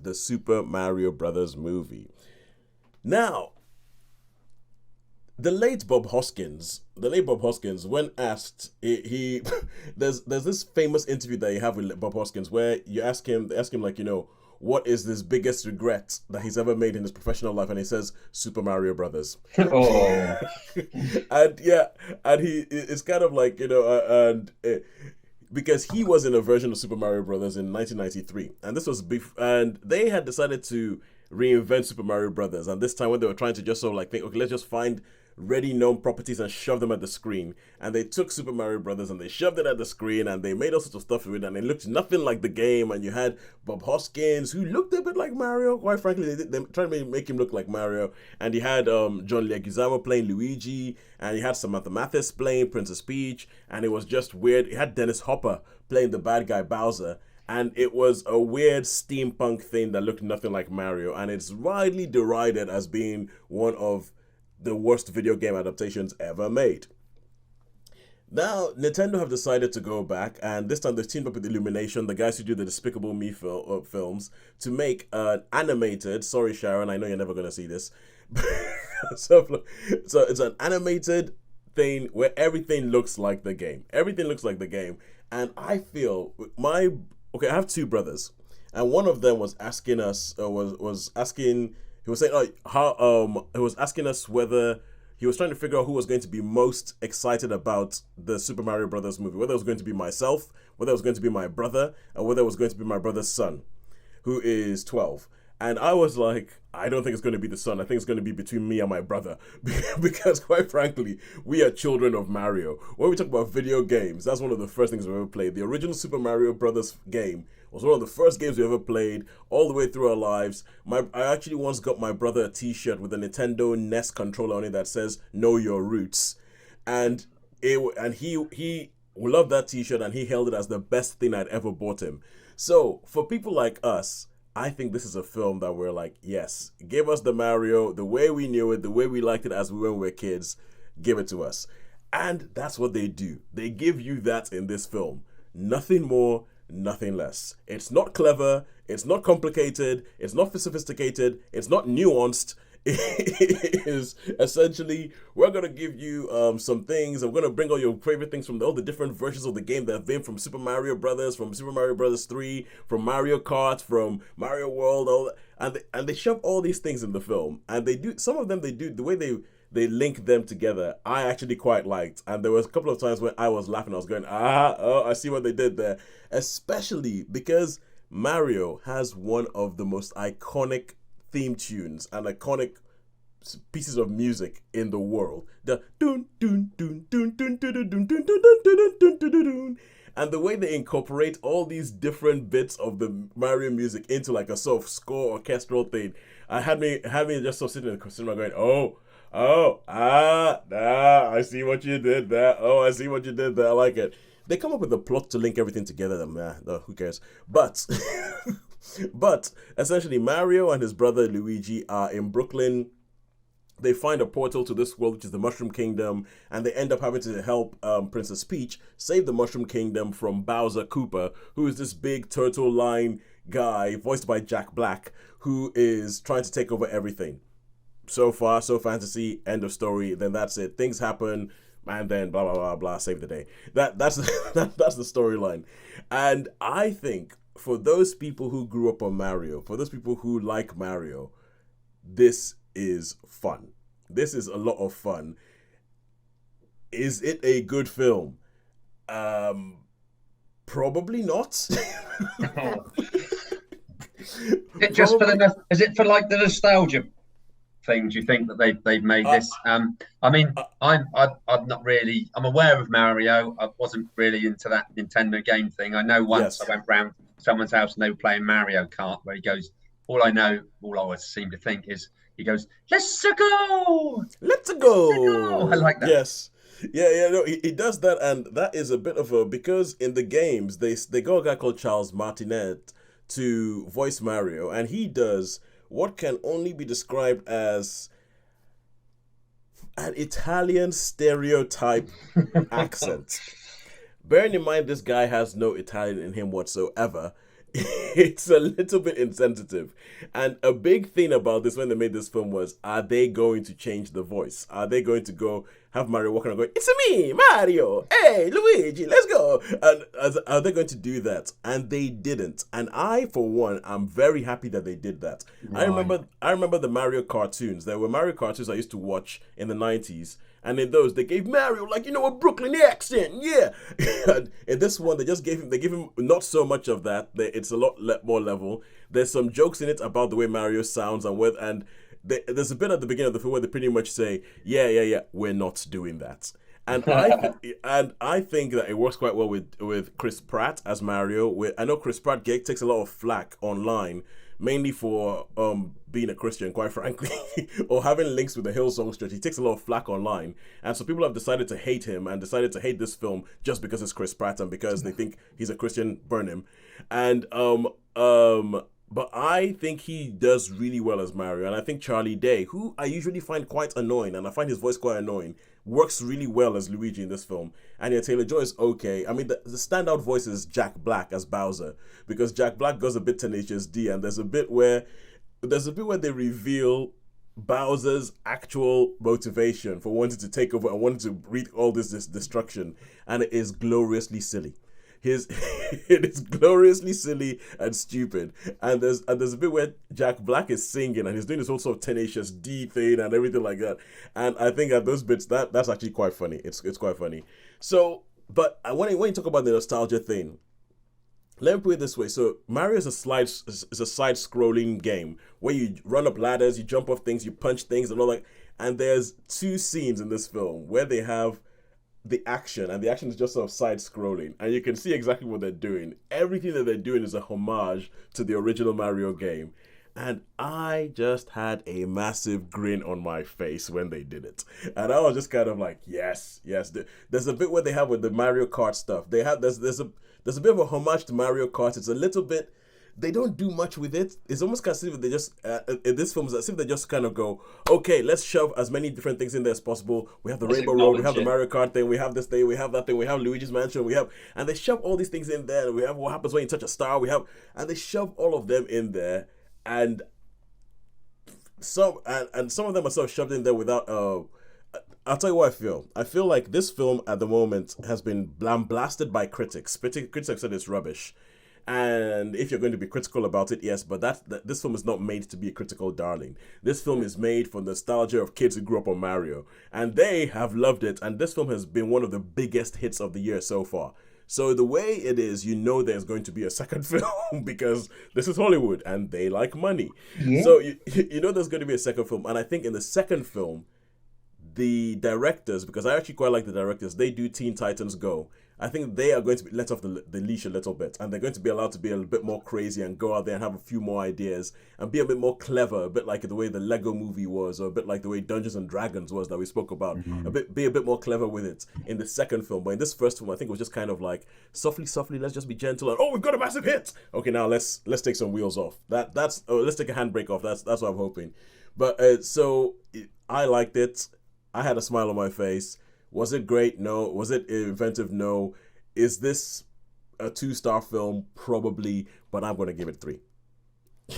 the Super Mario Brothers movie. Now, the late Bob Hoskins, when asked, he there's this famous interview that you have with Bob Hoskins where they ask him like, what is his biggest regret that he's ever made in his professional life, and he says Super Mario Brothers. Oh, And yeah, and it's kind of like, because he was in a version of Super Mario Brothers in 1993, and and they had decided to reinvent Super Mario Brothers, and this time when they were trying to just sort of like think, okay, let's just find ready known properties and shove them at the screen, and they took Super Mario Brothers and they shoved it at the screen, and they made all sorts of stuff with it, and it looked nothing like the game. And you had Bob Hoskins, who looked a bit like Mario. Quite frankly, they tried to make him look like Mario, and you had John Leguizamo playing Luigi, and you had Samantha Mathis playing Princess Peach, and it was just weird. You had Dennis Hopper playing the bad guy Bowser, and it was a weird steampunk thing that looked nothing like Mario, and it's widely derided as being one of the worst video game adaptations ever made. Now, Nintendo have decided to go back, and this time they've teamed up with Illumination, the guys who do the Despicable Me films, to make an animated. Sorry, Sharon, I know you're never going to see this. so, so it's an animated thing where everything looks like the game. Everything looks like the game, and I feel I have two brothers, and one of them was asking us, was asking, he was saying, he was asking us whether he was trying to figure out who was going to be most excited about the Super Mario Brothers movie, whether it was going to be myself, whether it was going to be my brother, or whether it was going to be my brother's son, who is 12. And I was like, I don't think it's going to be the son. I think it's going to be between me and my brother. Because, quite frankly, we are children of Mario. When we talk about video games, that's one of the first things we ever played. The original Super Mario Brothers game was one of the first games we ever played all the way through our lives. I actually once got my brother a t-shirt with a Nintendo NES controller on it that says, Know Your Roots. And he loved that t-shirt, and he held it as the best thing I'd ever bought him. So, for people like us, I think this is a film that we're like, yes, give us the Mario the way we knew it, the way we liked it as when we were kids, give it to us. And that's what they do. They give you that in this film. Nothing more, nothing less. It's not clever, it's not complicated, it's not sophisticated, it's not nuanced. It is essentially, we're gonna give you some things. I'm gonna bring all your favorite things from all the different versions of the game that have been from Super Mario Brothers, from Super Mario Brothers 3, from Mario Kart, from Mario World, all that. And they shove all these things in the film. And they do, some of them they do the way they link them together, I actually quite liked. And there was a couple of times when I was laughing, I was going, I see what they did there. Especially because Mario has one of the most iconic theme tunes and iconic pieces of music in the world. The dun dun dun dun dun dun dun dun dun dun dun dun dun dun. And the way they incorporate all these different bits of the Mario music into like a sort of score orchestral thing, I had me just sort of sitting in the cinema going, I see what you did there. Oh, I see what you did there. I like it. They come up with a plot to link everything together. No, who cares? But but essentially, Mario and his brother Luigi are in Brooklyn. They find a portal to this world, which is the Mushroom Kingdom, and they end up having to help Princess Peach save the Mushroom Kingdom from Bowser Cooper, who is this big turtle line guy, voiced by Jack Black, who is trying to take over everything. So far, so fantasy, end of story, then that's it. Things happen, and then blah, blah, blah, blah, save the day. That's that's the storyline. And I think for those people who grew up on Mario, for those people who like Mario, this is fun. This is a lot of fun. Is it a good film? Probably not. it just for Probably. the is it for like the nostalgia thing? Do you think that they've made Uh, this? I mean, uh, I'm not really. I'm aware of Mario. I wasn't really into that Nintendo game thing. I know once I yes. went round someone's house and they were playing Mario Kart, where he goes. All I always seem to think is he goes, "Let's go, Let's let's go." I go. like that. Yes. Yeah, no, he does that, and that is a bit of a, because in the games they got a guy called Charles Martinet to voice Mario, and he does what can only be described as an Italian stereotype accent. Bearing in mind this guy has no Italian in him whatsoever, It's a little bit insensitive. And a big thing about this when they made this film was, are they going to change the voice? Are they going to go have Mario walking and going, it's me, Mario, hey, Luigi, let's go. And are they going to do that? And they didn't. And I, for one, am very happy that they did that. Right. I remember the Mario cartoons. There were Mario cartoons I used to watch in the 90s. And in those, they gave Mario like, a Brooklyn accent, yeah. And in this one, they gave him not so much of that. It's a lot more level. There's some jokes in it about the way Mario sounds and there's a bit at the beginning of the film where they pretty much say, yeah, we're not doing that. And I think that it works quite well with Chris Pratt as Mario. I know Chris Pratt takes a lot of flack online, mainly for being a Christian, quite frankly, or having links with the Hillsong Church. He takes a lot of flack online, and so people have decided to hate him and decided to hate this film just because it's Chris Pratt and because they think he's a Christian. Burn him, and but I think he does really well as Mario, and I think Charlie Day, who I usually find quite annoying, and I find his voice quite annoying, works really well as Luigi in this film. And yeah, Taylor Joy is okay. I mean, the standout voice is Jack Black as Bowser, because Jack Black goes a bit Tenacious D, and there's a bit where they reveal Bowser's actual motivation for wanting to take over and wanting to wreak all this destruction, and it is gloriously silly. His it is gloriously silly and stupid. And there's a bit where Jack Black is singing and he's doing this whole sort of Tenacious D thing and everything like that. And I think at those bits that's actually quite funny. It's quite funny. So, but when you talk about the nostalgia thing, let me put it this way. So Mario is a side scrolling game where you run up ladders, you jump off things, you punch things and all that. And there's two scenes in this film where they have the action, and the action is just sort of side scrolling, and you can see exactly what they're doing. Everything that they're doing is a homage to the original Mario game. And I just had a massive grin on my face when they did it. And I was just kind of like, yes, yes. There's a bit where they have with the Mario Kart stuff. There's a bit of a homage to Mario Kart. It's a little bit, they don't do much with it. It's almost kind of as if they just in this film, it's as if they just kind of go, okay, let's shove as many different things in there as possible. We have the Let's Rainbow Road, we have acknowledge the it. Mario Kart thing, we have this thing, we have that thing, we have Luigi's Mansion, and they shove all these things in there. And we have what happens when you touch a star. And they shove all of them in there, and some of them are sort of shoved in there without. I'll tell you what I feel. I feel like this film at the moment has been blasted by critics. Critics have said it's rubbish. And if you're going to be critical about it, yes, but this film is not made to be a critical darling. This film is made for nostalgia of kids who grew up on Mario, and they have loved it. And this film has been one of the biggest hits of the year so far. So the way it is, there's going to be a second film because this is Hollywood and they like money. Yeah. So you know there's going to be a second film, and I think in the second film the directors, because I actually quite like the directors, they do Teen Titans Go. I think they are going to be let off the leash a little bit, and they're going to be allowed to be a bit more crazy and go out there and have a few more ideas and be a bit more clever, a bit like the way the Lego movie was, or a bit like the way Dungeons and Dragons was that we spoke about. Be a bit more clever with it in the second film. But in this first film, I think it was just kind of like softly, let's just be gentle and oh, we've got a massive hit. Okay, now let's take some wheels off. Let's take a handbrake off. That's what I'm hoping. But I liked it. I had a smile on my face. Was it great? No. Was it inventive? No. Is this a 2-star film? Probably, but I'm going to give it 3.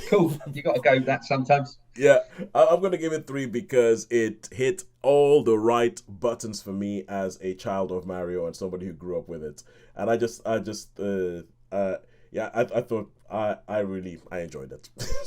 Cool. You got to go with that sometimes. Yeah, I'm going to give it 3 because it hit all the right buttons for me as a child of Mario and somebody who grew up with it. And I thought I enjoyed it.